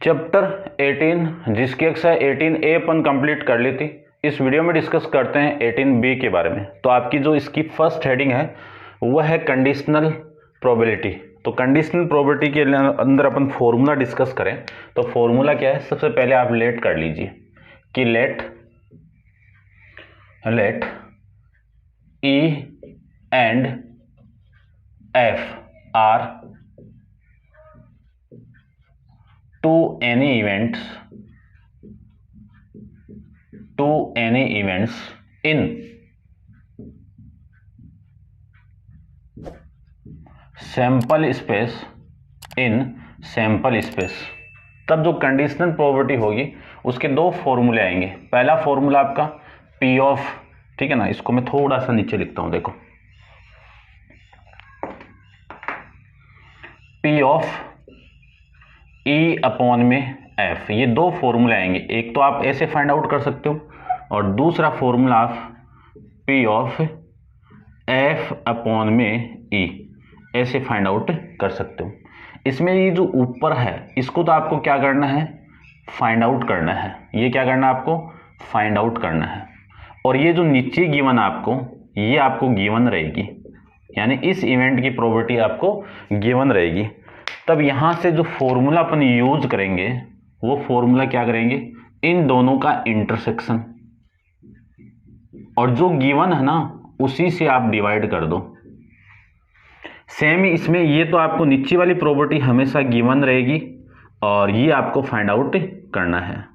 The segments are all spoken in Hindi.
चैप्टर 18 जिसकी एक्सरसाइज 18A अपन कंप्लीट कर ली थी। इस वीडियो में डिस्कस करते हैं 18B के बारे में। तो आपकी जो इसकी फर्स्ट हेडिंग है वह है कंडीशनल प्रोबेबिलिटी। तो कंडीशनल प्रोबेबिलिटी के अंदर अपन फॉर्मूला डिस्कस करें तो फॉर्मूला क्या है, सबसे पहले आप लेट कर लीजिए कि let E and F are to any events in sample space तब जो कंडीशनल प्रोबेबिलिटी होगी उसके दो फॉर्मूले आएंगे। पहला फॉर्मूला आपका P ऑफ, ठीक है ना, इसको मैं थोड़ा सा नीचे लिखता हूं, देखो P ऑफ E अपॉन में F, ये दो फॉर्मूले आएंगे। एक तो आप ऐसे फाइंड आउट कर सकते हो और दूसरा फॉर्मूला आप P ऑफ F अपॉन में E ऐसे फाइंड आउट कर सकते हो। इसमें ये जो ऊपर है इसको तो आपको क्या करना है, फाइंड आउट करना है। ये क्या करना है आपको, फाइंड आउट करना है। और ये जो नीचे गिवन आपको, ये आपको गिवन रहेगी, यानी इस इवेंट की प्रोबेबिलिटी आपको गिवन रहेगी। तब यहां से जो फॉर्मूला अपन यूज करेंगे वो फॉर्मूला क्या करेंगे, इन दोनों का इंटरसेक्शन, और जो गिवन है ना उसी से आप डिवाइड कर दो। सेम ही इसमें ये तो आपको नीचे वाली प्रोबेबिलिटी हमेशा गिवन रहेगी और ये आपको फाइंड आउट करना है।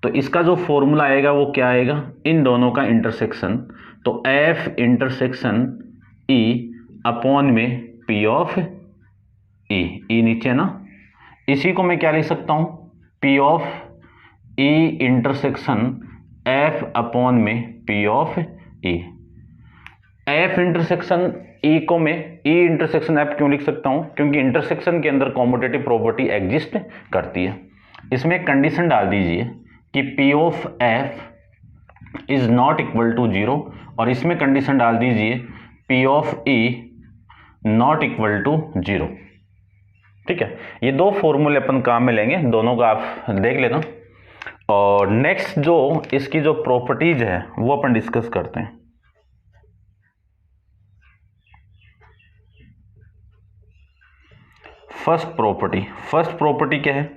तो इसका जो फॉर्मूला आएगा वो क्या आएगा, इन दोनों का इंटरसेक्शन। तो F इंटरसेक्शन E अपॉन में P ऑफ E, E नीचे ना, इसी को मैं क्या लिख सकता हूं, P of E intersection F upon में P of E। F intersection E को मैं E इंटरसेक्शन F क्यों लिख सकता हूं, क्योंकि इंटरसेक्शन के अंदर कॉम्यूटेटिव प्रॉपर्टी एग्जिस्ट करती है। इसमें एक कंडीशन डाल दीजिए कि P of F is not equal to 0, और इसमें कंडीशन डाल दीजिए P of E not equal to 0। ठीक है, ये दो फॉर्मूले अपन काम में लेंगे, दोनों का आप देख लेना। और नेक्स्ट जो इसकी जो प्रॉपर्टीज है वो अपन डिस्कस करते हैं। फर्स्ट प्रॉपर्टी क्या है,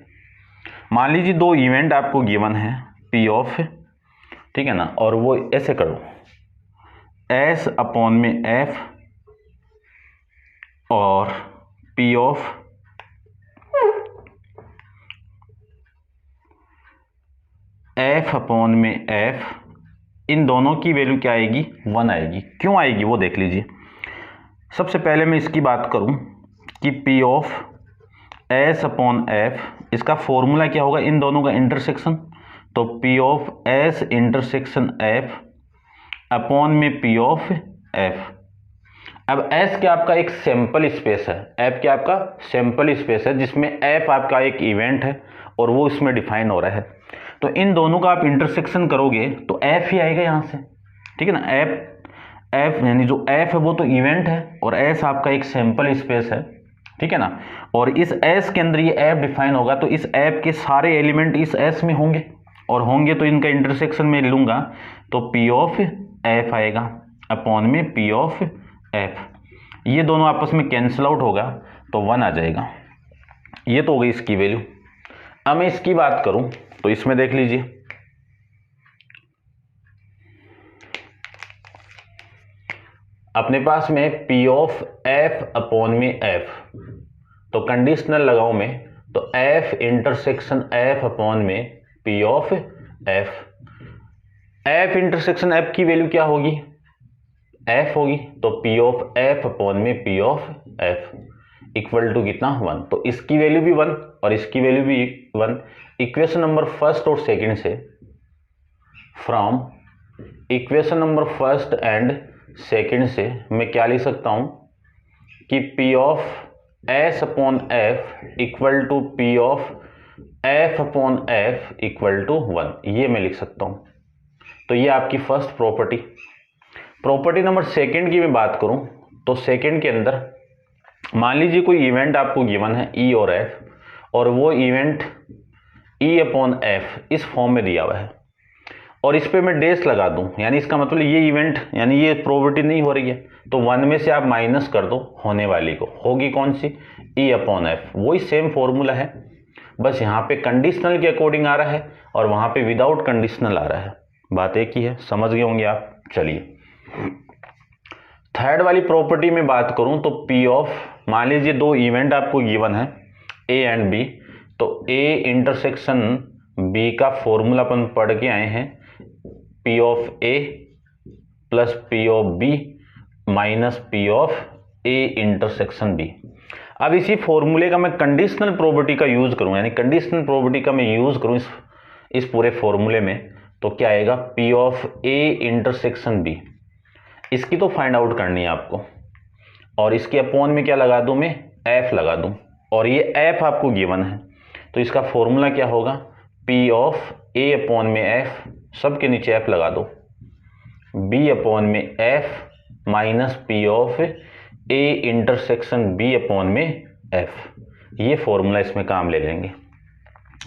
मान लीजिए दो इवेंट आपको गिवन है P ऑफ, ठीक है ना, और वो ऐसे करो S अपॉन में F और P ऑफ F अपॉन में F, इन दोनों की वैल्यू क्या आएगी, 1 आएगी। क्यों आएगी वो देख लीजिए। सबसे पहले मैं इसकी बात करूं कि P of S upon F, इसका फॉर्मूला क्या होगा, इन दोनों का इंटरसेक्शन। तो P of S intersection F upon में P ऑफ F। अब S क्या आपका एक सैंपल स्पेस है, F क्या आपका सैंपल स्पेस है जिसमें F आपका एक इवेंट है और वो इसमें डिफाइन हो रहा है। तो इन दोनों का आप इंटरसेक्शन करोगे तो F ही आएगा यहां से, ठीक है ना। F यानी जो F है वो तो इवेंट है और S आपका एक सैंपल स्पेस है, ठीक है ना। और इस S के अंदर ये F डिफाइन होगा, तो इस F के सारे एलिमेंट इस S में होंगे, और होंगे तो इनका इंटरसेक्शन में लूंगा तो P ऑफ F आएगा अपॉन में P ऑफ F। ये दोनों आपस में कैंसिल आउट होगा तो 1 आ जाएगा। ये तो हो गई इसकी वैल्यू। अब मैं इसकी बात करूं तो इसमें देख लीजिए, अपने पास में P ऑफ F अपॉन में F, तो कंडीशनल लगाओ मैं, तो F इंटरसेक्शन F अपॉन में P of F। F intersection F की वैल्यू क्या होगी, F होगी, तो P ऑफ F अपॉन में P of F equal to कितना, 1। तो इसकी वैल्यू भी 1 और इसकी वैल्यू भी 1। इक्वेशन नंबर फर्स्ट और सेकंड से, from equation number first and second से मैं क्या लिख सकता हूं कि P of S upon F equal to P of F upon F equal to 1, ये मैं लिख सकता हूं। तो ये आपकी फर्स्ट प्रॉपर्टी नंबर सेकंड की मैं बात करूं तो सेकंड के अंदर मान लीजिए कोई इवेंट आपको गिवन है E और F, और वो इवेंट E/F इस फॉर्म में दिया हुआ है और इस पे मैं डेस लगा दूं, यानी इसका मतलब ये इवेंट यानी ये प्रोबेबिलिटी नहीं हो रही है, तो 1 में से आप माइनस कर दो होने वाली को, होगी कौन सी? E/F। वही सेम फॉर्मूला है, बस यहाँ पे कंडीशनल के अकॉर्डिंग आ रहा है और वहाँ पे विदाउट कंडीशनल आ रहा है। बात एक ही है, समझ गए होंगे आप। चलिए थर्ड वाली प्रॉपर्टी में बात करूं तो P ऑफ, मान लीजिए दो इवेंट आपको गिवन है A एंड B, तो A इंटरसेक्शन B का फॉर्मूला अपन पढ़ के आए हैं, P of A plus P of B minus P of A intersection B। अब इसी फॉर्मूले का मैं कंडीशनल प्रोबेबिलिटी का यूज करूं, यानी कंडीशनल प्रोबेबिलिटी का मैं यूज करूं इस पूरे फॉर्मूले में, तो क्या आएगा? P of A intersection B। इसकी तो फाइंड आउट करनी है आपको, और इसके अपॉन में क्या लगा दूं मैं? F लगा दूं, और ये F आपको गिवन है, तो इसका फॉर्मूला क्या होगा? P ऑफ A अपॉन में F, सब के नीचे F लगा दो, B अपॉन में F minus P of A intersection B upon में F। ये फॉर्मूला इसमें काम ले लेंगे।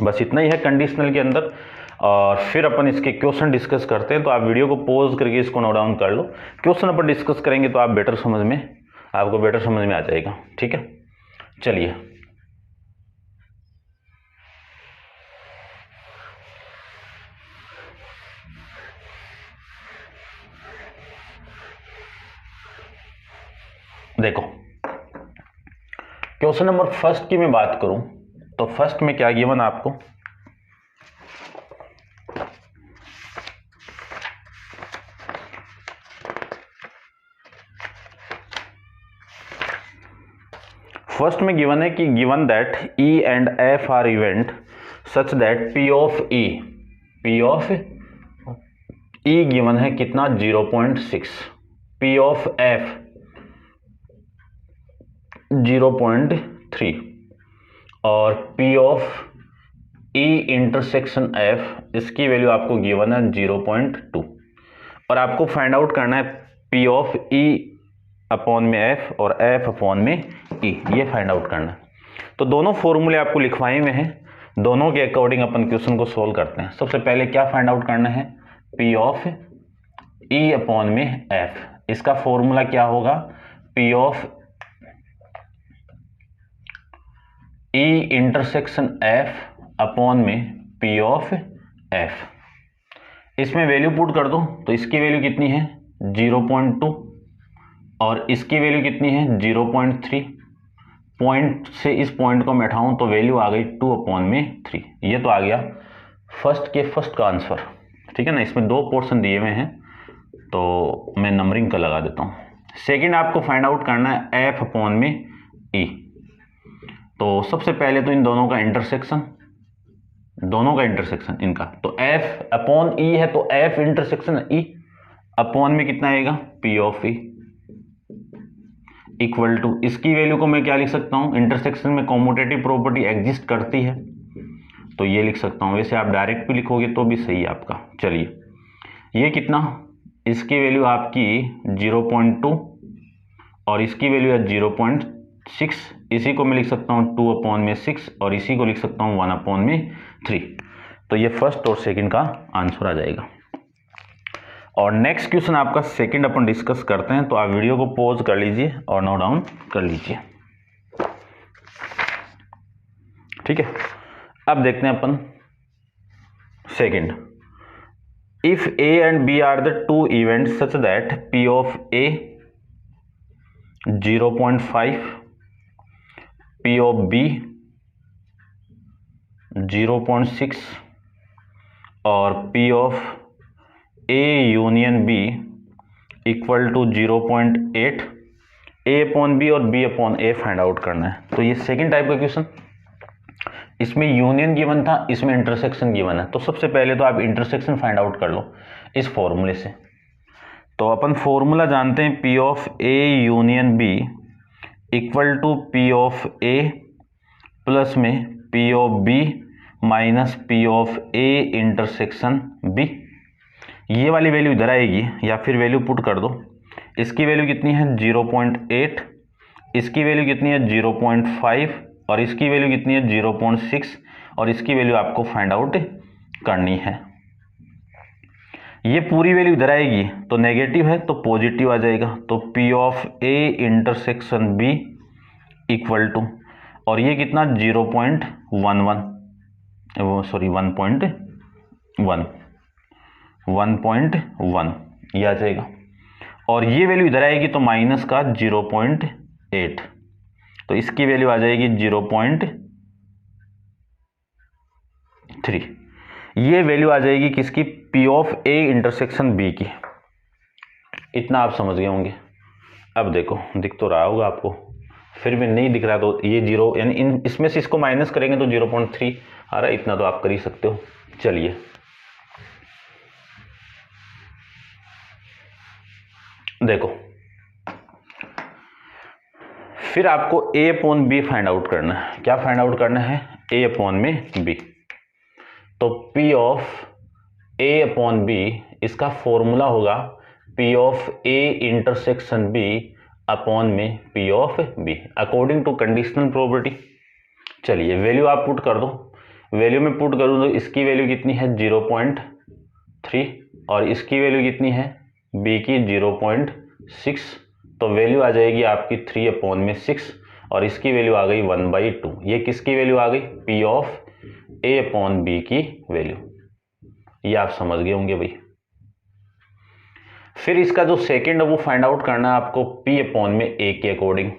बस इतना ही है कंडीशनल के अंदर, और फिर अपन इसके क्वेश्चन डिस्कस करते हैं। तो आप वीडियो को पॉज करके इसको नोट डाउन कर लो, क्वेश्चन अपन डिस्कस करेंगे तो आप बेटर समझ में, आपको बेटर समझ में आ जाएगा। ठीक है, चलिए देखो, क्वेश्चन नंबर फर्स्ट की मैं बात करूं तो फर्स्ट में क्या गिवन आपको? फर्स्ट में गिवन है कि given that E and F are event such that P of E given है कितना? 0.6, P ऑफ F 0.3 और P of E intersection F इसकी वैल्यू आपको गिवन है 0.2, और आपको फाइंड आउट करना है P ऑफ E अपॉन में F और F अपॉन में E, ये फाइंड आउट करना है। तो दोनों फॉर्मूले आपको लिखवाए हुए हैं, दोनों के अकॉर्डिंग अपन क्वेश्चन को सोल्व करते हैं। सबसे पहले क्या फाइंड आउट करना है? P ऑफ E अपॉन में F, इसका फॉर्मूला क्या होगा? P of E intersection F upon में P ऑफ F। इसमें वैल्यू पुट कर दो, तो इसकी वैल्यू कितनी है? 0.2 और इसकी वैल्यू कितनी है? 0.3। पॉइंट से इस पॉइंट को मैं उठाऊं तो वैल्यू आ गई 2 अपॉन में 3। ये तो आ गया फर्स्ट के फर्स्ट का आंसर। ठीक है ना, इसमें दो पोर्शन दिए हुए हैं तो मैं नंबरिंग का लगा देता हूं। सेकंड आपको फाइंड आउट करना है F अपॉन में E। तो सबसे पहले तो इन दोनों का इंटरसेक्शन, इनका, तो F अपॉन E है तो F इंटरसेक्शन E अपॉन में कितना आएगा? P of E equal to, इसकी वैल्यू को मैं क्या लिख सकता हूं? इंटरसेक्शन में कॉम्यूटेटिव प्रॉपर्टी एग्जिस्ट करती है तो ये लिख सकता हूं, वैसे आप डायरेक्ट भी लिखोगे तो भी सही है आपका। चलिए ये कितना? इसकी वैल्यू आपकी 0.2 और इसकी वैल्यू है 0.6, इसी को मैं लिख सकता हूं 2 अपॉन में 6 और इसी को लिख सकता हूं 1 अपॉन में 3। तो ये फर्स्ट और सेकंड का आंसर आ जाएगा। और नेक्स्ट क्वेश्चन आपका सेकंड अपन डिस्कस करते हैं, तो आप वीडियो को पॉज कर लीजिए और नोट डाउन कर लीजिए। ठीक है, अब देखते हैं अपन second. If A and B are the two events such that P of A 0.5, P of B 0.6 और P of A union B equal to 0.8, A upon B और B upon A find out करना है। तो ये सेकंड टाइप का क्वेश्चन, इसमें यूनियन गिवन था, इसमें इंटरसेक्शन गिवन है। तो सबसे पहले तो आप इंटरसेक्शन फाइंड आउट कर लो इस फॉर्मूले से। तो अपन फॉर्मूला जानते हैं P of A union B equal to P of A plus में P of B minus P of A intersection B। ये वाली वैल्यू इधर आएगी या फिर वैल्यू पुट कर दो। इसकी वैल्यू कितनी है? 0.8, इसकी वैल्यू कितनी है? 0.5 और इसकी वैल्यू कितनी है 0.6 और इसकी वैल्यू आपको फाइंड आउट करनी है। ये पूरी वैल्यू इधर आएगी तो नेगेटिव है तो पॉजिटिव आ जाएगा, तो P of A intersection B equal to, और ये कितना 0.11 सॉरी 1.1 ये आ जाएगा, और ये वैल्यू इधर आएगी तो माइनस का 0.8, तो इसकी वैल्यू आ जाएगी 0.3। ये वैल्यू आ जाएगी किसकी, P of A intersection B की। इतना आप समझ गए होंगे। अब देखो दिख तो रहा होगा आपको, फिर भी नहीं दिख रहा तो ये 0 यानी इसमें से इसको माइनस करेंगे तो 0.3 आ रहा है, इतना तो आप कर ही सकते हो। चलिए देखो, फिर आपको A upon B find out करना है। क्या फाइंड आउट करना है, A अपॉन में B। तो P of A upon B, इसका फॉर्मूला होगा P of A intersection B upon में P of B according to conditional probability. चलिए वैल्यू आप पुट कर दो, वैल्यू में पुट करूँ तो इसकी वैल्यू कितनी है 0.3 और इसकी वैल्यू कितनी है B की 0.6, तो वैल्यू आ जाएगी आपकी 3 अपॉन में 6 और इसकी वैल्यू आ गई 1/2। ये किसकी वैल्यू आ गई, P of A upon B की वैल्यू। ये आप समझ गए होंगे भाई। फिर इसका जो सेकंड है वो फाइंड आउट करना है आपको P अपॉन में A के अकॉर्डिंग।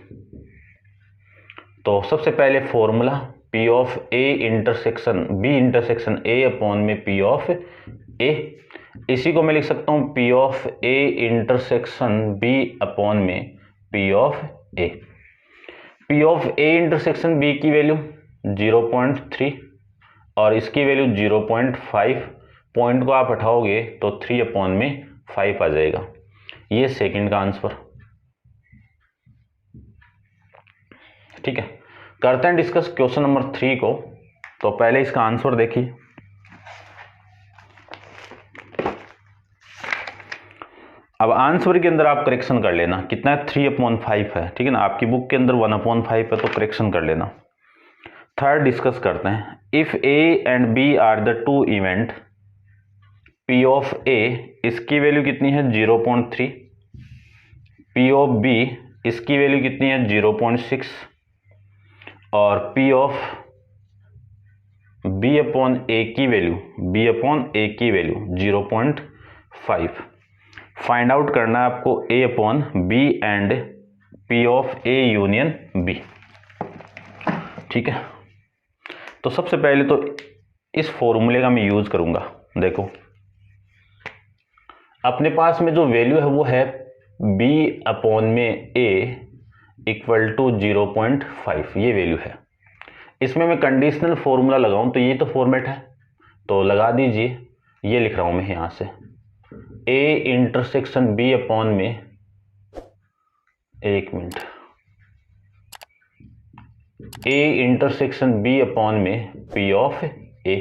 तो सबसे पहले formula P of A intersection B intersection A upon में P ऑफ A, इसी को मैं लिख सकता हूं P of A intersection B upon में P of A। P of A intersection B की वैल्यू 0.3 और इसकी वैल्यू 0.5, पॉइंट को आप हटाओगे तो 3 अपॉन में 5 आ जाएगा। ये सेकंड का आंसर। ठीक है, करते हैं डिस्कस क्वेश्चन नंबर 3 को। तो पहले इसका आंसर देखिए। अब आंसर के अंदर आप करेक्शन कर लेना, कितना है 3/5 है, ठीक है ना। आपकी बुक के अंदर 1/5 है तो करेक्शन कर लेना। थर्ड डिस्कस करते हैं। If A and B are the two event P of A, इसकी वैल्यू कितनी है 0.3, P ऑफ B इसकी वैल्यू कितनी है 0.6 और P of B upon A की वैल्यू 0.5। फाइंड आउट करना है आपको A upon B and P of A union B। ठीक है, तो सबसे पहले तो इस फॉर्मूले का मैं यूज करूंगा। देखो अपने पास में जो वैल्यू है वो है B अपॉन में A इक्वल टू 0.5, ये वैल्यू है। इसमें मैं कंडीशनल फॉर्मूला लगाऊं तो ये तो फॉर्मेट है, तो लगा दीजिए। ये लिख रहा हूं मैं यहां से A इंटरसेक्शन B अपॉन में, एक minute, A intersection B upon में P of A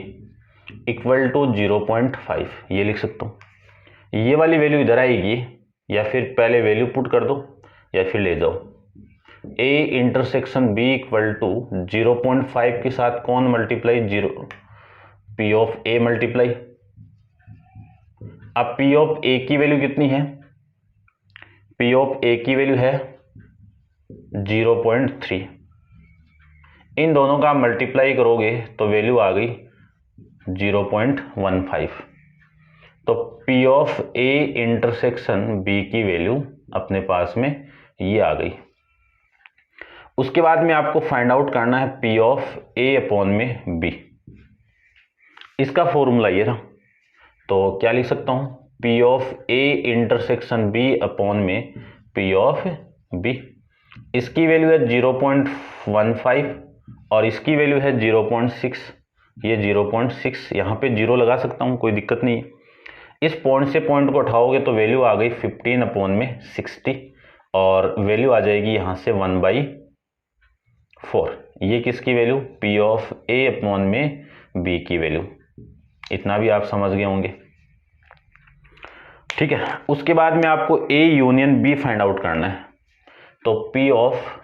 equal to 0.5, ये लिख सकता हूं। ये वाली वैल्यू इधर आएगी, या फिर पहले वैल्यू पुट कर दो या फिर ले जाओ। A intersection B equal to 0.5 के साथ कौन multiply 0, P of A multiply. अब P ऑफ A की वैल्यू कितनी है, P ऑफ A की वैल्यू है 0.3, इन दोनों का मल्टीप्लाई करोगे तो वैल्यू आ गई 0.15। तो P of A intersection B की वैल्यू अपने पास में ये आ गई। उसके बाद में आपको फाइंड आउट करना है P ऑफ A अपॉन में B। इसका फॉर्मूला ये रहा, तो क्या लिख सकता हूं, P of A intersection B upon में P ऑफ B। इसकी वैल्यू है 0.15 और इसकी वैल्यू है 0.6, ये 0.6, यहाँ पे 0 लगा सकता हूँ, कोई दिक्कत नहीं है। इस पॉइंट से पॉइंट को उठाओगे तो वैल्यू आ गई 15 अपॉन में 60 और वैल्यू आ जाएगी यहाँ से 1/4। ये किसकी value, P of A upon में B की वैल्यू। इतना भी आप समझ गए होंगे। ठीक है, उसके बाद में आपको A union B find out करना है। तो P of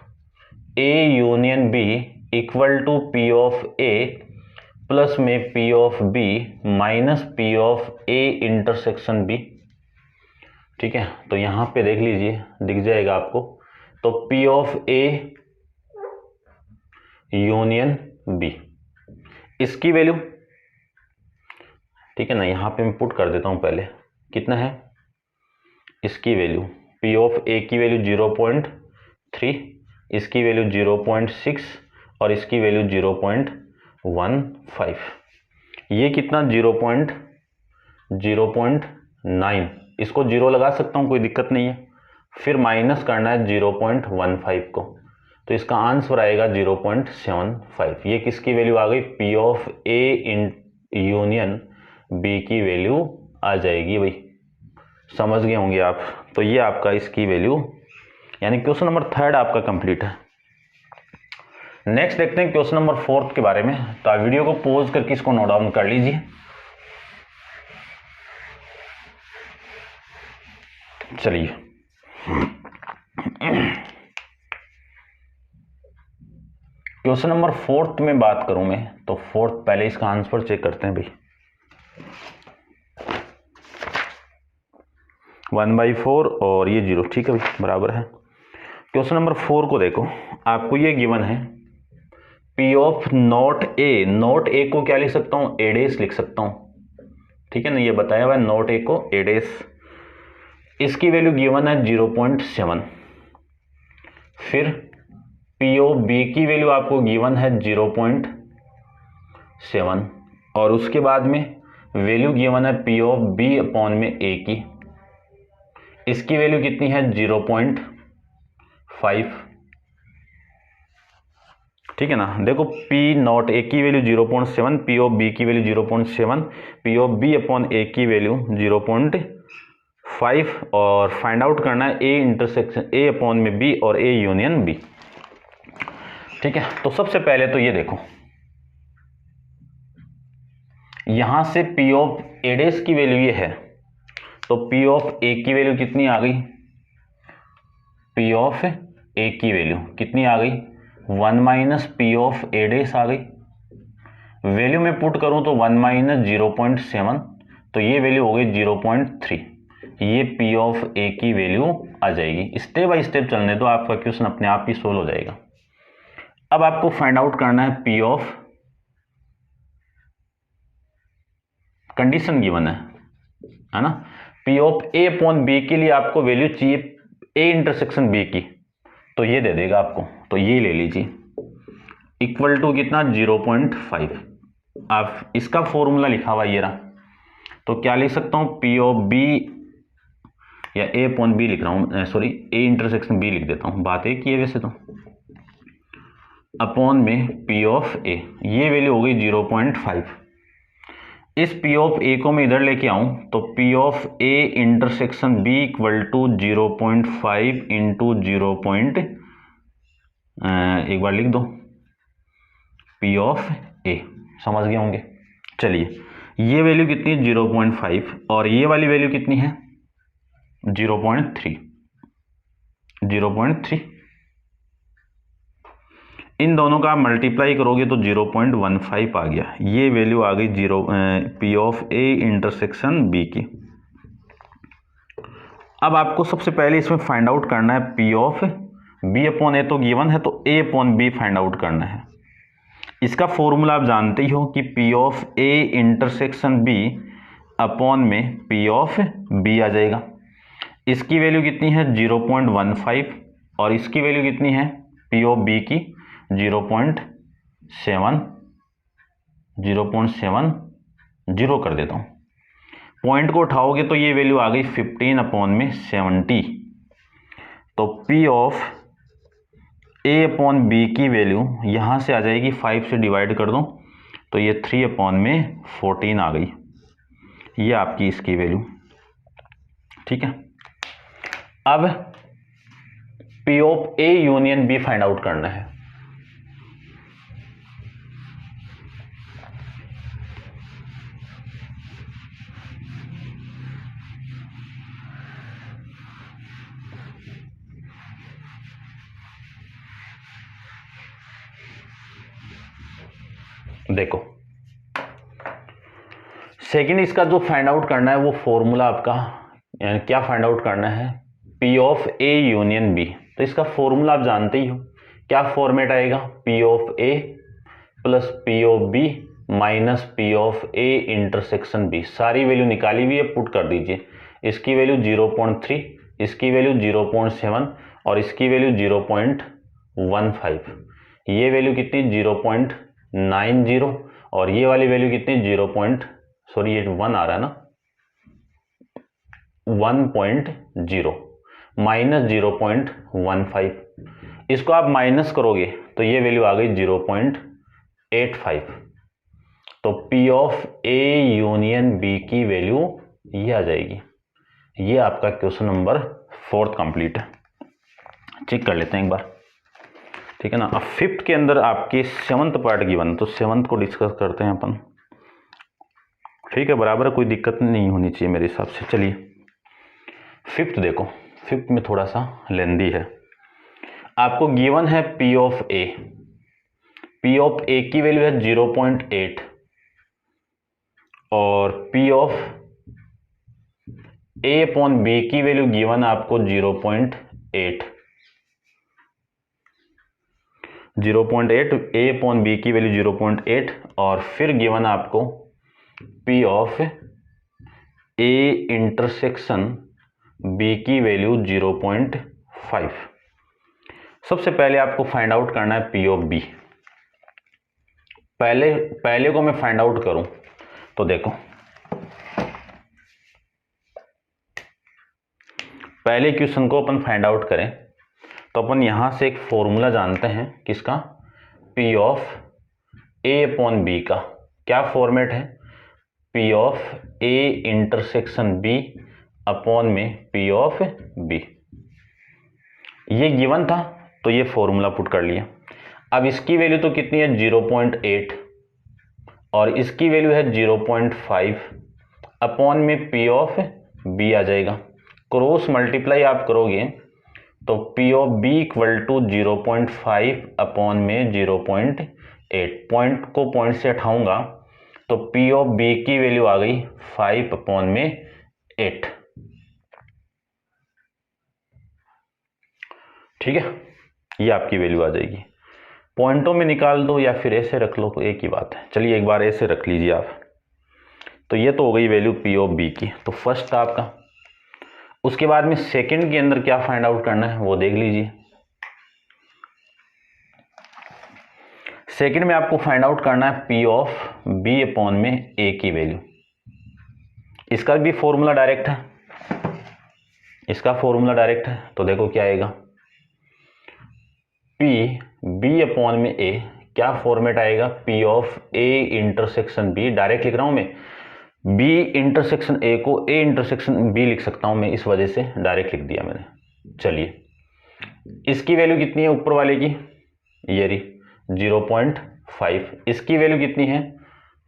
A union B equal to P of A plus में P of B minus P of A intersection B. ठीक है, तो यहां पे देख लीजिए, दिख जाएगा आपको। तो P of A union B, इसकी वैल्यू, ठीक है ना, यहां पे मैं पुट कर देता हूं पहले, कितना है इसकी वैल्यू, पी ऑफ ए की वैल्यू 0.3, इसकी वैल्यू 0.6 और इसकी वैल्यू 0.15। ये कितना 0.9, इसको जीरो लगा सकता हूं, कोई दिक्कत नहीं है। फिर माइनस करना है 0.15 को, तो इसका आंसर आएगा 0.75। ये किसकी वैल्यू आ गई, P of A in union B की वैल्यू आ जाएगी भाई, समझ गए होंगे आप। तो ये आपका इसकी वैल्यू, यानी क्वेश्चन नंबर 3 आपका कंप्लीट है। नेक्स्ट देखते हैं क्वेश्चन नंबर 4 के बारे में। तो आप वीडियो को पॉज करके इसको नोट डाउन कर लीजिए। चलिए क्वेश्चन नंबर 4 में बात करूं मैं, तो 4 पहले इसका आंसर चेक करते हैं भाई। 1/4 और ये 0, ठीक है भाई, बराबर है। क्वेश्चन नंबर 4 को देखो, आपको ये गिवन है P of not a, not a को क्या लिख सकता हूं, ए डेस लिख सकता हूं, ठीक है ना, ये बताया हुआ है नॉट ए को ए डेस। इसकी वैल्यू गिवन है 0.7। फिर पी ऑफ बी की वैल्यू आपको गिवन है 0.7 और उसके बाद में वैल्यू गिवन है पी ऑफ बी अपॉन में ए की, इसकी वैल्यू कितनी है 0.5। ठीक है ना, देखो पी नॉट ए की वैल्यू 0.7, पी ऑफ बी की value 0.7, P of B upon A की वैल्यू 0.5 और फाइंड आउट करना है ए इंटरसेक्शन ए अपॉन में बी और ए यूनियन बी। ठीक है, तो सबसे पहले तो ये देखो, यहां से पी ऑफ ए डेस की वैल्यू ये है, तो पी ऑफ ए की वैल्यू कितनी आ गई, पी ऑफ ए की वैल्यू कितनी आ गई 1 माइनस पी ऑफ ए डेस आ गई। वैल्यू में पुट करूं तो 1 माइनस 0.7, तो ये वैल्यू हो गई 0.3। ये पी ऑफ ए की वैल्यू आ जाएगी। स्टेप बाय स्टेप चलने तो आपका क्वेश्चन अपने आप ही सोल्व हो जाएगा। अब आपको फाइंड आउट करना है पी ऑफ, कंडीशन गिवन है ना, P of A upon B के लिए आपको वैल्यू चाहिए ए इंटरसेक्शन बी की, तो ये दे देगा आपको, तो ये ले लीजिए इक्वल टू कितना 0.5। आप इसका फॉर्मूला लिखा हुआ ये रहा, तो क्या लिख सकता हूं, पी ऑफ बी या ए अपॉन बी लिख रहा हूं, सॉरी ए इंटरसेक्शन बी लिख देता हूं, बात एक ही है वैसे तो, अपॉन में पी ऑफ ए, ये वैल्यू हो गई 0.5। इस पी ऑफ ए को मैं इधर लेके आऊं तो P of A intersection B equal to 0.5 into 0. एक बार लिख दो पी ऑफ ए, समझ गए होंगे। चलिए ये वैल्यू कितनी है 0.5 और ये वाली वैल्यू कितनी है 0.3, 0.3। इन दोनों का आप मल्टीप्लाई करोगे तो 0.15 आ गया। ये वैल्यू आ गई P of A intersection B की। अब आपको सबसे पहले इसमें फाइंड आउट करना है P of B upon A, तो गिवन है तो A upon B find out करना है। इसका फॉर्मूला आप जानते ही हो कि P of A intersection B upon में पी ऑफ बी आ जाएगा। इसकी वैल्यू कितनी है 0.15 और इसकी वैल्यू कितनी है पी ऑफ बी की 0.7, 0.70 कर देता हूं, पॉइंट को उठाओगे तो ये वैल्यू आ गई 15 अपॉन में 70। तो P of A upon B की वैल्यू यहां से आ जाएगी, 5 से डिवाइड कर दो तो ये 3 अपॉन में 14 आ गई। ये आपकी इसकी वैल्यू, ठीक है। अब P of A union B find out करना है। देखो सेकंड इसका जो फाइंड आउट करना है वो फॉर्मूला आपका यानी क्या फाइंड आउट करना है, P of A union B. तो इसका फॉर्मूला आप जानते ही हो, क्या फॉर्मेट आएगा, P of A plus P of B minus P of A intersection B. सारी वैल्यू निकाली हुई है, पुट कर दीजिए। इसकी वैल्यू 0.3, इसकी वैल्यू 0.7 और इसकी वैल्यू 0.15। ये वैल्यू कितनी 0.90 और ये वाली वैल्यू कितनी ये 1 आ रहा है ना, 1.0 माइनस 0.15। इसको आप माइनस करोगे तो ये वैल्यू आ गई 0.85। तो P of A union B की वैल्यू ये आ जाएगी। ये आपका क्वेश्चन नंबर 4 कंप्लीट है। चेक कर लेते हैं एक बार, ठीक है ना। अब 5th के अंदर आपके 7th पार्ट गिवन, तो 7th को डिस्कस करते हैं अपन, ठीक है। बराबर कोई दिक्कत नहीं होनी चाहिए मेरे हिसाब से। चलिए 5th देखो, 5th में थोड़ा सा लेंदी है। आपको गिवन है P of A, P of A की वैल्यू है 0.8 और P of A upon B की वैल्यू गिवन आपको 0.8 A अपॉन B की वैल्यू 0.8 और फिर गिवन आपको P of A intersection B की वैल्यू 0.5। सबसे पहले आपको फाइंड आउट करना है P ऑफ B। पहले को मैं फाइंड आउट करूं तो देखो, पहले क्वेश्चन को अपन फाइंड आउट करें तो अपन यहां से एक फॉर्मूला जानते हैं, किसका, P of A upon B का। क्या फॉर्मेट है, P of A intersection B upon में P ऑफ B। ये गिवन था तो ये फॉर्मूला पुट कर लिया। अब इसकी वैल्यू तो कितनी है 0.8 और इसकी वैल्यू है 0.5 अपॉन में P ऑफ B आ जाएगा। क्रॉस मल्टीप्लाई आप करोगे तो P of B equal to 0.5 upon में 0.8। पॉइंट को पॉइंट से हटाऊंगा तो P ऑफ B की वैल्यू आ गई 5 अपॉन में 8, ठीक है। ये आपकी वैल्यू आ जाएगी। पॉइंटों में निकाल दो या फिर ऐसे रख लो, एक ही बात है। चलिए एक बार ऐसे रख लीजिए आप। तो ये तो हो गई वैल्यू P ऑफ B की, तो फर्स्ट था आपका। उसके बाद में सेकंड के अंदर क्या फाइंड आउट करना है वो देख लीजिए। सेकंड में आपको फाइंड आउट करना है P ऑफ B अपॉन में A की वैल्यू। इसका भी फॉर्मूला डायरेक्ट है, इसका फॉर्मूला डायरेक्ट है। तो देखो क्या आएगा, P B अपॉन में A, क्या फॉर्मेट आएगा, P of A intersection B। Direct लिख रहा हूं मैं, B इंटरसेक्शन A को A इंटरसेक्शन B लिख सकता हूं मैं, इस वजह से डायरेक्ट लिख दिया मैंने। चलिए इसकी वैल्यू कितनी है ऊपर वाले की, ये रही 0.5। इसकी वैल्यू कितनी है,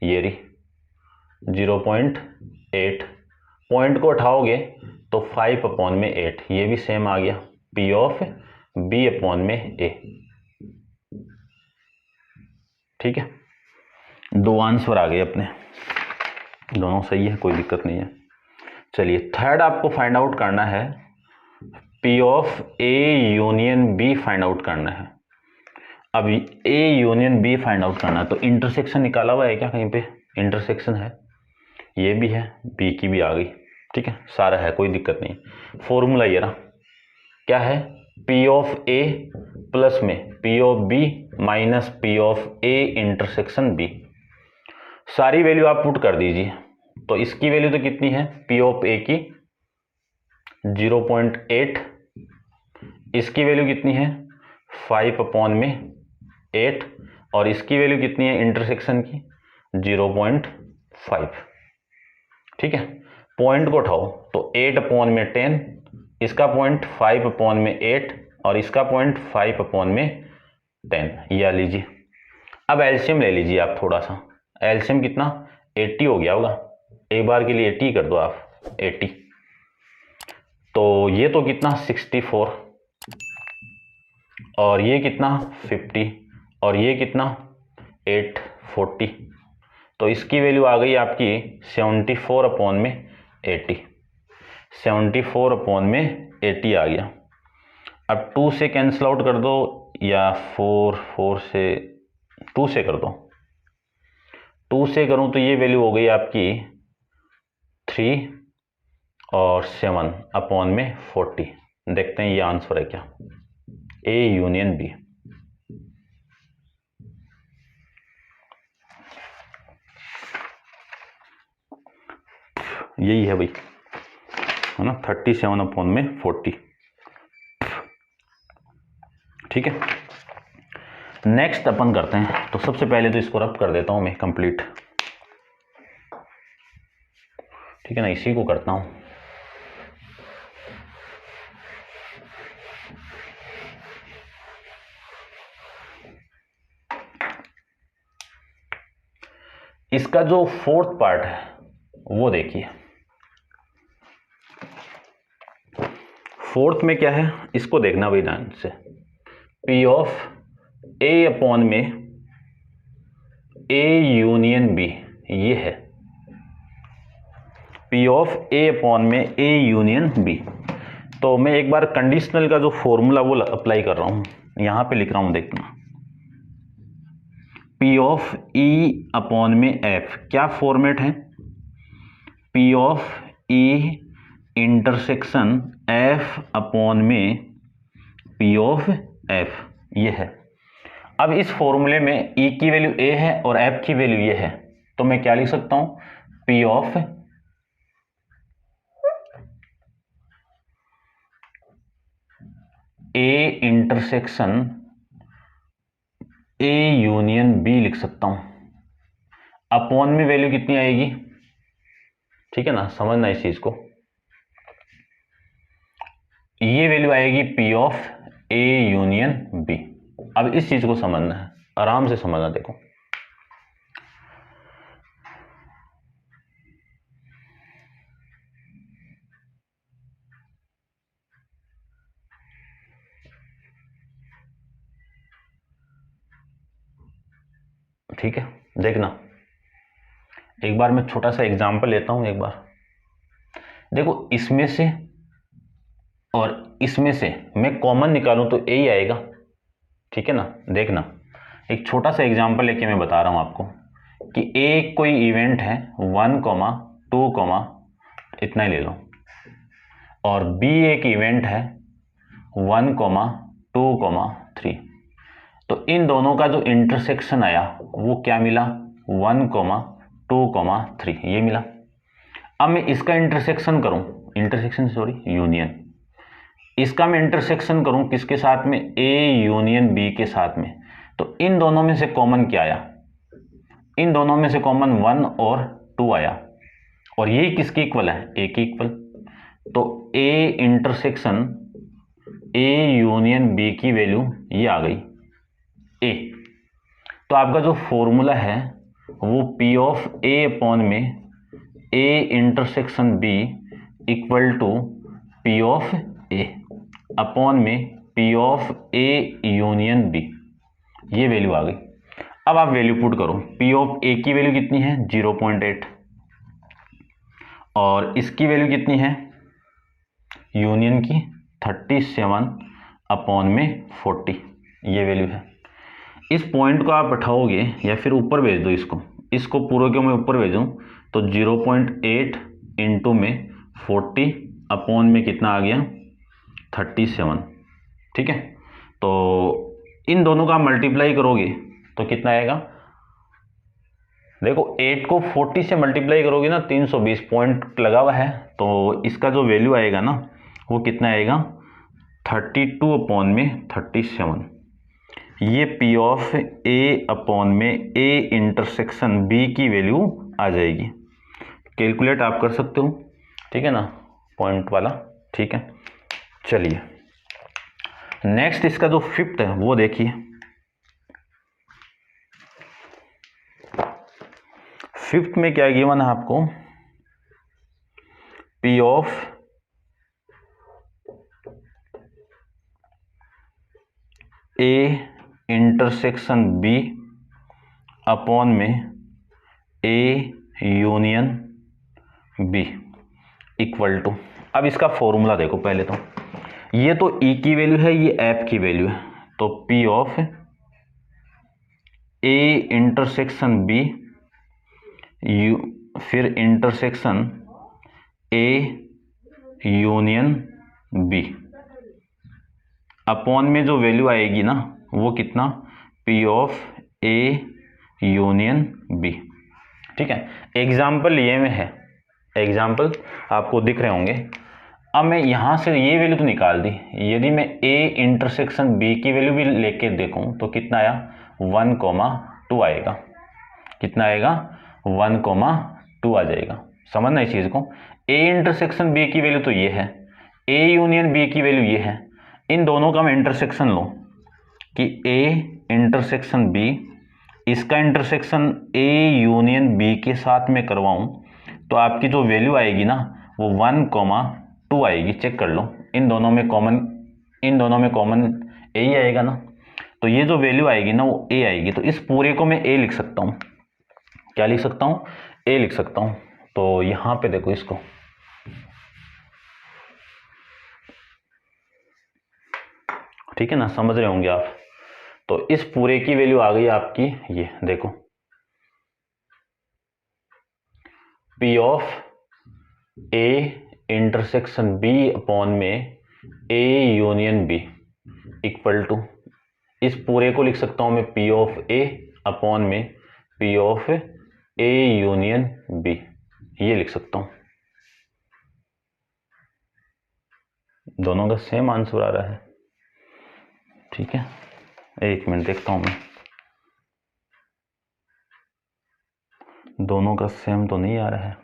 ये रही 0.8। पॉइंट को उठाओगे तो 5 अपॉन में 8, ये भी सेम आ गया P ऑफ B अपॉन में A, ठीक है। दो आंसर आ गए अपने, दोनों सही है, कोई दिक्कत नहीं है। चलिए थर्ड आपको फाइंड आउट करना है P of A union B find out करना है। अब A union B find out करना है तो इंटरसेक्शन निकाला हुआ है क्या, कहीं पे इंटरसेक्शन है, ये भी है, B की भी आ गई, ठीक है, सारा है, कोई दिक्कत नहीं। फॉर्मूला ये रहा, क्या है, P ऑफ A प्लस में P of B minus P of A intersection B। सारी वैल्यू आप पुट कर दीजिए। तो इसकी वैल्यू तो कितनी है, P ऑफ A की 0.8, इसकी वैल्यू कितनी है 5 अपॉन में 8 और इसकी वैल्यू कितनी है इंटरसेक्शन की 0.5, ठीक है। पॉइंट को उठाओ तो 8 अपॉन में 10, इसका पॉइंट 5 अपॉन में 8 और इसका पॉइंट 5 अपॉन में 10, यह लीजिए। अब एलसीएम ले लीजिए आप थोड़ा सा, एलसीएम कितना 80 हो गया होगा, एक बार के लिए 80 कर दो आप, 80। तो ये तो कितना 64 और ये कितना 50 और ये कितना 40, तो इसकी वैल्यू आ गई आपकी 74 अपॉन में 80, 74 अपॉन में 80 आ गया। अब 2 से कैंसिल आउट कर दो या 4 से 2 से कर दो, 2 से करूं तो ये वैल्यू हो गई आपकी 3 और 7 अपॉन में 40। देखते हैं ये आंसर है क्या, ए यूनियन बी। यही है भाई, है ना, 37 अपॉन में 40। ठीक है, नेक्स्ट अपन करते हैं। तो सबसे पहले तो इसको रब कर देता हूं मैं कंप्लीट, ठीक है ना, इसी को करता हूं। इसका जो फोर्थ पार्ट है वो देखिए, फोर्थ में क्या है इसको देखना भाई ध्यान से। पी ऑफ ए अपॉन में ए यूनियन बी, ये है पी ऑफ ए अपॉन में ए यूनियन बी। तो मैं एक बार कंडीशनल का जो फॉर्मूला वो अप्लाई कर रहा हूं, यहां पे लिख रहा हूं, देखना। पी ऑफ ई अपॉन में एफ, क्या फॉर्मेट है, P of E intersection F upon में पी ऑफ एफ, ये है। अब इस फॉर्मूले में ई की वैल्यू ए है और एफ की वैल्यू ये है, तो मैं क्या लिख सकता हूं, P of A intersection A union B लिख सकता हूं। अपॉन में वैल्यू कितनी आएगी, ठीक है ना, समझना इस चीज को, ये वैल्यू आएगी P of A union B. अब इस चीज को समझना है, आराम से समझना, देखो ठीक है। देखना एक बार मैं छोटा सा एग्जांपल लेता हूं, एक बार देखो, इसमें से और इसमें से मैं कॉमन निकालूं तो ए ही आएगा, ठीक है ना। देखना एक छोटा सा एग्जांपल लेके मैं बता रहा हूं आपको कि ए कोई इवेंट है 1, 2, इतना ही ले लो, और बी एक इवेंट है 1, 2, 3। तो इन दोनों का जो इंटरसेक्शन आया वो क्या मिला, 1, 2, 3, ये मिला। अब मैं इसका इंटरसेक्शन करूं, यूनियन, इसका मैं इंटरसेक्शन करूं किसके साथ में, ए यूनियन बी के साथ में। तो इन दोनों में से कॉमन क्या आया, इन दोनों में से कॉमन 1 और 2 आया, और ये किसके इक्वल है, ए के इक्वल। तो A intersection A union B की वैल्यू ये आ गई ए। तो आपका जो फॉर्मूला है वो पी ऑफ ए अपॉन में A intersection B equal to P of A upon में P of A union B, ये वैल्यू आ गई। अब आप वैल्यू पुट करो, पी ऑफ ए की वैल्यू कितनी है 0.8 और इसकी वैल्यू कितनी है यूनियन की 37 अपॉन में 40, ये वैल्यू है। इस पॉइंट को आप उठाओगे या फिर ऊपर भेज दो, इसको पूरे को मैं ऊपर भेजूं तो 0.8 इंटू में 40 अपॉन में कितना आ गया 37, ठीक है। तो इन दोनों का मल्टीप्लाई करोगे तो कितना आएगा, देखो 8 को 40 से मल्टीप्लाई करोगे ना 320 पॉइंट लगा हुआ है, तो इसका जो वैल्यू आएगा ना वो कितना आएगा 32 अपॉन में 37। ये पी ऑफ ए अपॉन में ए इंटरसेक्शन बी की वैल्यू आ जाएगी। कैलकुलेट आप कर सकते हो, ठीक है ना, पॉइंट वाला, ठीक है। चलिए नेक्स्ट इसका जो फिफ्थ है वो देखिए। फिफ्थ में क्या गिवन है आपको, P of A intersection B upon में A union B equal to, अब इसका फॉर्मूला देखो पहले तो, ये तो ई की वैल्यू है, ये एफ की वैल्यू है, तो P of A intersection B you फिर intersection A union B upon में जो वैल्यू आएगी ना वो कितना, P of A union B. ठीक है, एग्जाम्पल ये में है, एग्जाम्पल आपको दिख रहे होंगे। अब मैं यहाँ से ये वैल्यू तो निकाल दी, यदि मैं ए इंटरसेक्शन बी की वैल्यू भी लेके देखूँ तो कितना आया, 1,2 आएगा। कितना आएगा, 1,2 आ जाएगा। समझना इस चीज़ को, ए इंटरसेक्शन बी की वैल्यू तो ये है, ए यूनियन बी की वैल्यू ये है, इन दोनों का मैं इंटरसेक्शन लो कि ए इंटरसेक्शन बी, इसका इंटरसेक्शन ए यूनियन बी के साथ में करवाऊँ तो आपकी जो वैल्यू आएगी ना वो 1,2 आएगी। चेक कर लो, इन दोनों में कॉमन ए ही आएगा ना, तो ये जो वैल्यू आएगी ना वो ए आएगी। तो इस पूरे को मैं ए लिख सकता हूँ, क्या लिख सकता हूँ, ए लिख सकता हूँ। तो यहाँ पे देखो इसको, ठीक है ना, समझ रहे होंगे आप। तो इस पूरे की वैल्यू आ गई आपकी, ये देखो P of A intersection B upon में A union B equal to, इस पूरे को लिख सकता हूं मैं पी ऑफ ए अपॉन में P of A union B, ये लिख सकता हूं। दोनों का सेम आंसर आ रहा है। ठीक है, एक मिनट देखता हूं मैं, दोनों का सेम तो नहीं आ रहा है।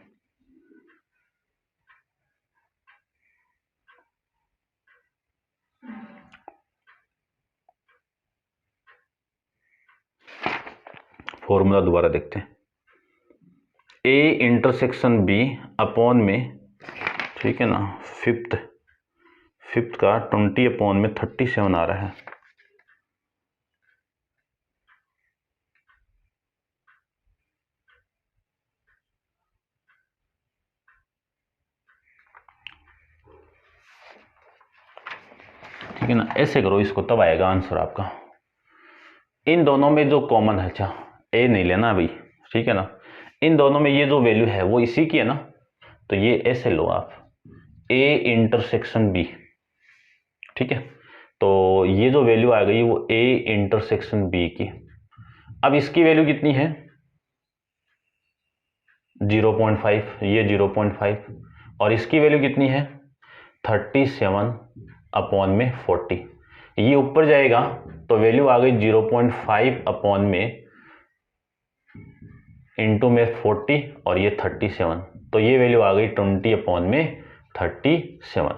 फॉर्मूला दोबारा देखते हैं, ए इंटरसेक्शन बी अपॉन में, ठीक है ना, फिफ्थ का 20 अपॉन में 37 आ रहा है। ठीक है ना, ऐसे करो इसको, तब आएगा आंसर आपका। इन दोनों में जो कॉमन है, अच्छा ए नहीं लेना अभी, ठीक है ना, इन दोनों में ये जो वैल्यू है वो इसी की है ना, तो ये ऐसे लो आप, ए इंटरसेक्शन बी। ठीक है, तो ये जो वैल्यू आ गई वो ए इंटरसेक्शन बी की। अब इसकी वैल्यू कितनी है, 0.5, ये 0.5, और इसकी वैल्यू कितनी है 37 अपॉन में 40। ये ऊपर जाएगा तो वैल्यू आ गई 0.5 अपॉन में इंटू में 40 और ये 37, तो ये वैल्यू आ गई 20 अपॉन में 37।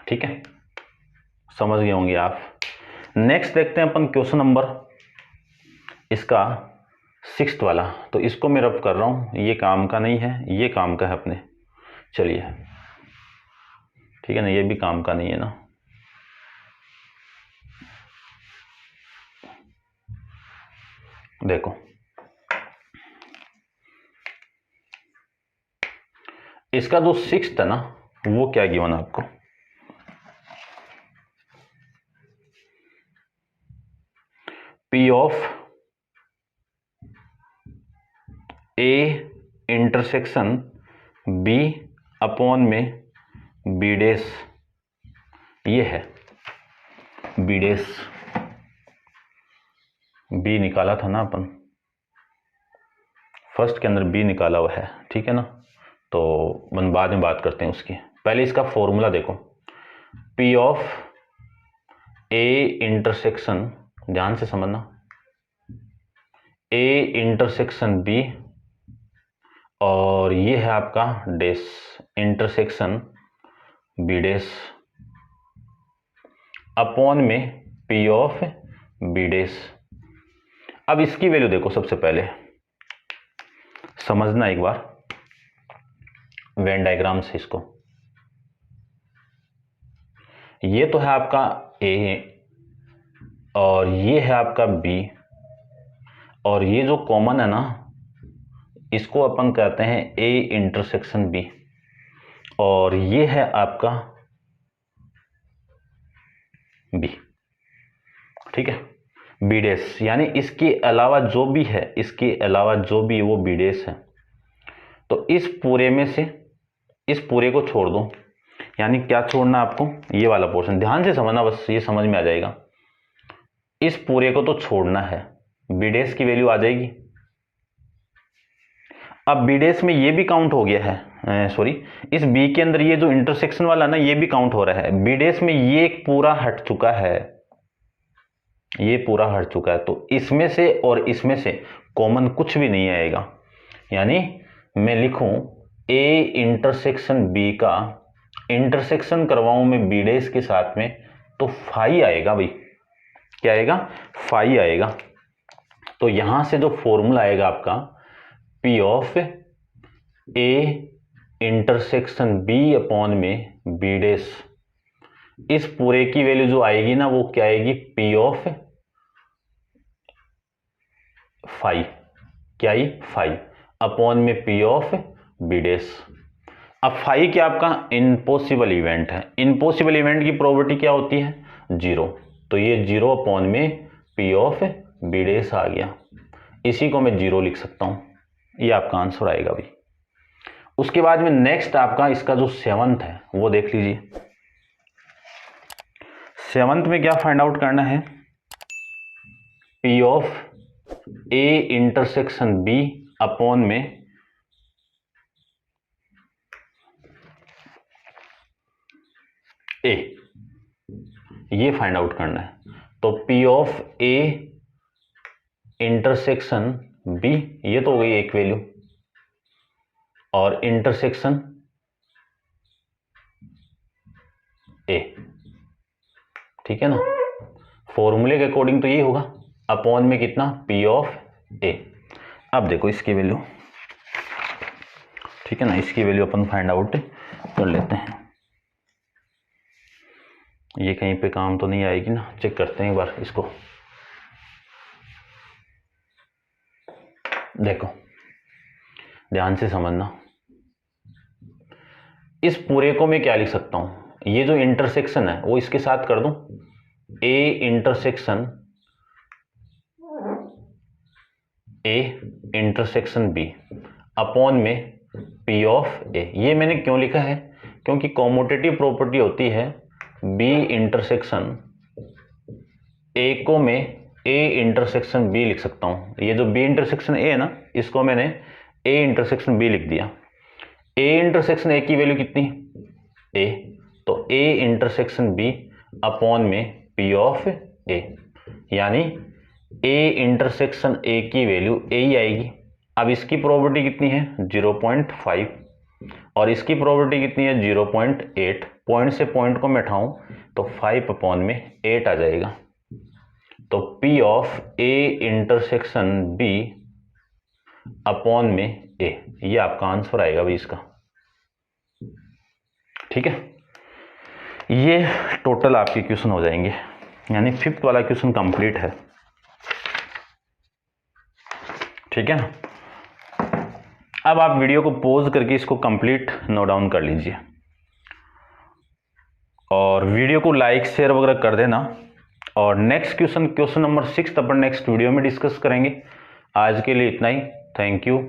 ठीक है, समझ गए होंगे आप। नेक्स्ट देखते हैं अपन क्वेश्चन नंबर इसका 6th वाला। तो इसको मैं रफ कर रहा हूं, ये काम का नहीं है, ये काम का है अपने। चलिए, ठीक है ना, ये भी काम का नहीं है ना। देखो इसका जो 6th है ना वो क्या गिवन आपको, P of A intersection B upon में बी डैश, ये है बी डैश, बी निकाला था ना अपन फर्स्ट के अंदर, बी निकाला हुआ है। ठीक है ना, तो अपन बाद में बात करते हैं उसकी, पहले इसका फॉर्मूला देखो, पी ऑफ ए इंटरसेक्शन, ध्यान से समझना, ए इंटरसेक्शन बी और ये है आपका dash intersection B dash upon में पी ऑफ बी डैश। अब इसकी वैल्यू देखो, सबसे पहले समझना एक बार वेन डायग्राम से इसको, ये तो है आपका ए और ये है आपका बी, और ये जो कॉमन है ना, इसको अपन कहते हैं ए इंटरसेक्शन बी, और ये है आपका बी। ठीक है, बी डैश, यानी इसके अलावा जो भी है, इसके अलावा जो भी है वो बी डैश है। तो इस पूरे में से इस पूरे को छोड़ दो, यानी क्या छोड़ना आपको, ये वाला पोर्शन, ध्यान से समझना, बस ये समझ में आ जाएगा। इस पूरे को तो छोड़ना है, बी डैश की वैल्यू आ जाएगी। अब बी डैश में ये भी काउंट हो गया है, सॉरी, इस बी के अंदर ये जो इंटरसेक्शन वाला ना, ये भी काउंट हो रहा है। बी डैश में ये एक पूरा हट चुका है, ये पूरा हट चुका है, तो इसमें से और इसमें से कॉमन कुछ भी नहीं आएगा। यानी मैं लिखूं ए इंटरसेक्शन बी का इंटरसेक्शन करवाऊं मैं बी डैश के साथ में, तो फाई आएगा भाई। क्या आएगा? फाई आएगा। तो यहां से जो फॉर्मूला आएगा आपका, P of A intersection B upon में बी डैश, इस पूरे की वैल्यू जो आएगी ना, वो क्या आएगी, पी ऑफ फाई। क्या आई? फाई अपॉन में पी ऑफ बी डैश। अब फाई क्या आपका इम्पॉसिबल इवेंट है। इम्पॉसिबल इवेंट की प्रोबेबिलिटी क्या होती है? 0। तो ये 0 अपॉन में पी ऑफ बी डैश आ गया। इसी को मैं 0 लिख सकता हूं, ये आपका आंसर आएगा भाई। उसके बाद में नेक्स्ट आपका इसका जो 7th है वो देख लीजिए। 7th में क्या फाइंड आउट करना है? P of A intersection B upon में ए, ये फाइंड आउट करना है। तो P of A intersection B, ये तो हो गई एक वैल्यू, और इंटरसेक्शन ए, ठीक है ना। फॉर्मूले के अकॉर्डिंग तो ये होगा, अपॉन में कितना, पी ऑफ ए। अब देखो इसकी वैल्यू, ठीक है ना, इसकी वैल्यू अपन फाइंड आउट कर लेते हैं। ये कहीं पे काम तो नहीं आएगी ना, चेक करते हैं एक बार इसको। देखो ध्यान से समझना, इस पूरे को मैं क्या लिख सकता हूं, ये जो इंटरसेक्शन है वो इसके साथ कर दूं, ए इंटरसेक्शन बी अपॉन में पी ऑफ ए। ये मैंने क्यों लिखा है? क्योंकि कॉम्यूटेटिव प्रॉपर्टी होती है बी इंटरसेक्शन ए को मैं ए इंटरसेक्शन बी लिख सकता हूं। ये जो बी इंटरसेक्शन ए है ना, इसको मैंने ए इंटरसेक्शन बी लिख दिया। ए इंटरसेक्शन ए की वैल्यू कितनी? ए, तो ए इंटरसेक्शन बी अपॉन में पी ऑफ ए, यानी ए इंटरसेक्शन ए की वैल्यू ए ही आएगी। अब इसकी प्रोबेबिलिटी कितनी है? 0.5, और इसकी प्रोबेबिलिटी कितनी है? 0.8। पॉइंट से पॉइंट को मैं उठाऊं तो 5 अपॉन में 8 आ जाएगा। तो P of A intersection B upon में A, ये आपका आंसर आएगा भाई इसका। ठीक है, ये टोटल आपके क्वेश्चन हो जाएंगे, यानी 5th वाला क्वेश्चन कंप्लीट है। ठीक है, अब आप वीडियो को पॉज करके इसको कंप्लीट नोट डाउन कर लीजिए, और वीडियो को लाइक शेयर वगैरह कर देना। और नेक्स्ट क्वेश्चन नंबर 6 अपन नेक्स्ट वीडियो में डिस्कस करेंगे। आज के लिए इतना ही, थैंक यू।